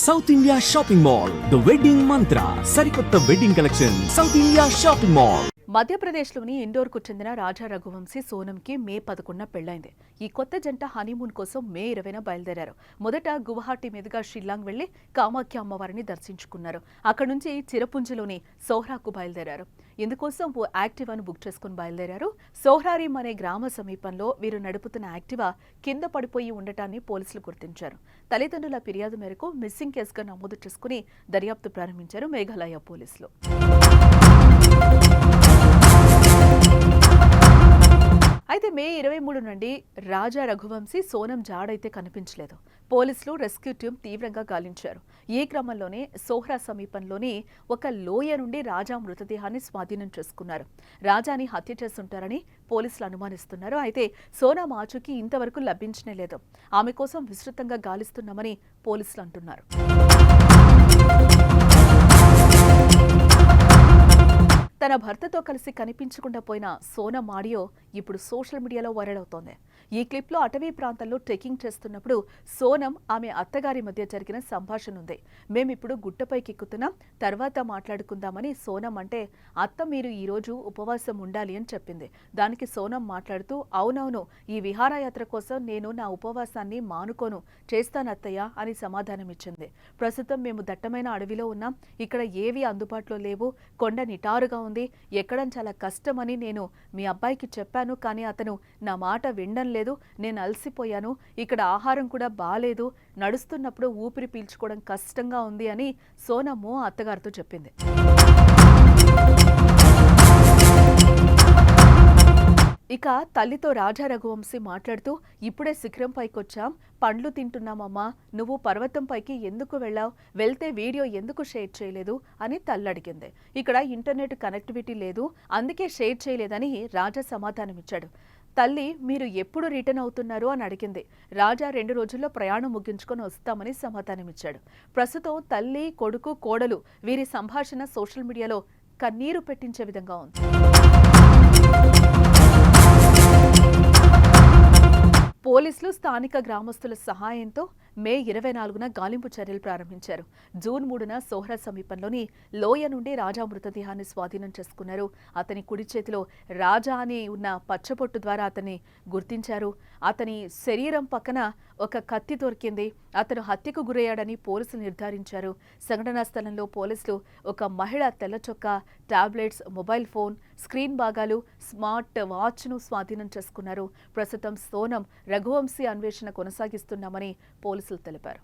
South India shopping mall, the wedding మంత్ర, సరికొత్త wedding collection, south India shopping mall. మధ్యప్రదేశ్లోని ఇండోర్కు చెందిన రాజా రఘువంశీ సోనంకి మే 11న పెళ్లైంది. ఈ కొత్త జంట హనీమూన్ కోసం మే 20న బయలుదేరారు. మొదట గువాహటి మీదుగా షిల్లాంగ్ వెళ్లి కామాఖ్య అమ్మవారిని దర్శించుకున్నారు. అక్కడి నుంచి చిరపుంజిలోని సోహ్రాకు బయలుదేరారు. ఇందుకోసం ఓ యాక్టివాను బుక్ చేసుకుని బయలుదేరారు. సోహ్రారీం అనే గ్రామ సమీపంలో వీరు నడుపుతున్న యాక్టివా కింద పడిపోయి ఉండటాన్ని పోలీసులు గుర్తించారు. తల్లిదండ్రుల ఫిర్యాదు మేరకు మిస్సింగ్ కేసుగా నమోదు చేసుకుని దర్యాప్తు ప్రారంభించారు మేఘాలయ పోలీసులు. అయితే మే 23 నుండి రాజా రఘువంశీ సోనం జాడైతే కనిపించలేదు. పోలీసులు రెస్క్యూ టీం తీవ్రంగా గాలించారు. ఈ క్రమంలోనే సోహ్రా సమీపంలోని ఒక లోయ నుండి రాజా మృతదేహాన్ని స్వాధీనం చేసుకున్నారు. రాజాని హత్య చేస్తుంటారని పోలీసులు అనుమానిస్తున్నారు. అయితే సోనం ఆచూకీ ఇంతవరకు లభించనే లేదు. ఆమె కోసం విస్తృతంగా గాలిస్తున్నామని పోలీసులు అంటున్నారు. తన భర్తతో కలిసి కనిపించకుండా పోయిన సోనం ఆడియో ఇప్పుడు సోషల్ మీడియాలో వైరల్ అవుతోంది. ఈ క్లిప్లో అటవీ ప్రాంతంలో ట్రెక్కింగ్ చేస్తున్నప్పుడు సోనం ఆమె అత్తగారి మధ్య జరిగిన సంభాషణ ఉంది. మేమిప్పుడు గుట్టపైకి ఎక్కుతున్నాం, తర్వాత మాట్లాడుకుందామని సోనం అంటే, అత్త మీరు ఈరోజు ఉపవాసం ఉండాలి అని చెప్పింది. దానికి సోనం మాట్లాడుతూ, అవునవును, ఈ విహారయాత్ర కోసం నేను నా ఉపవాసాన్ని మానుకోను, చేస్తానత్తయ్య అని సమాధానమిచ్చింది. ప్రస్తుతం మేము దట్టమైన అడవిలో ఉన్నాం, ఇక్కడ ఏవి అందుబాటులో లేవు, కొండ నిటారుగా ఉంది, ఎక్కడం చాలా కష్టమని నేను మీ అబ్బాయికి చెప్పాను, కానీ అతను నా మాట వినడం లేదు, నేను అలసిపోయాను, ఇక్కడ ఆహారం కూడా బాలేదు, నడుస్తున్నప్పుడు ఊపిరి పీల్చుకోవడం కష్టంగా ఉంది అని సోనమ్ము అత్తగారితో చెప్పింది. ఇక తల్లితో రాజా రఘువంశీ మాట్లాడుతూ, ఇప్పుడే శిఖరం పైకొచ్చాం, పండ్లు తింటున్నామమ్మా, నువ్వు పర్వతం పైకి ఎందుకు వెళ్ళావు, వెళ్తే వీడియో ఎందుకు షేర్ చేయలేదు అని తల్లి అడిగింది. ఇక్కడ ఇంటర్నెట్ కనెక్టివిటీ లేదు, అందుకే షేర్ చేయలేదని రాజా సమాధానమిచ్చాడు. తల్లి మీరు ఎప్పుడు రిటర్న్ అవుతున్నారు అని అడిగింది. రాజా 2 రోజుల్లో ప్రయాణం ముగించుకొని వస్తామని సమాధానమిచ్చాడు. ప్రస్తుతం తల్లి, కొడుకు, కోడలు వీరి సంభాషణ సోషల్ మీడియాలో కన్నీరు పెట్టించే విధంగా ఉంది. పోలీసులు స్థానిక గ్రామస్తుల సహాయంతో మే 24న గాలింపు చర్యలు ప్రారంభించారు. జూన్ 3న సోహ్రా సమీపంలోని లోయ నుండి రాజా మృతదేహాన్ని స్వాధీనం చేసుకున్నారు. అతని కుడి చేతిలో రాజా అని ఉన్న పచ్చబొట్టు ద్వారా అతన్ని గుర్తించారు. అతని శరీరం పక్కన ఒక కత్తి దొరికింది. అతను హత్యకు గురయ్యాడని పోలీసులు నిర్ధారించారు. సంఘటనా స్థలంలో పోలీసులు ఒక మహిళ తెల్ల చొక్కా, టాబ్లెట్స్, మొబైల్ ఫోన్, స్క్రీన్ భాగాలు, స్మార్ట్ వాచ్ను స్వాధీనం చేసుకున్నారు. ప్రస్తుతం సోనం రఘువంశీ అన్వేషణ కొనసాగిస్తున్నామని పోలీసులు తెలిపారు.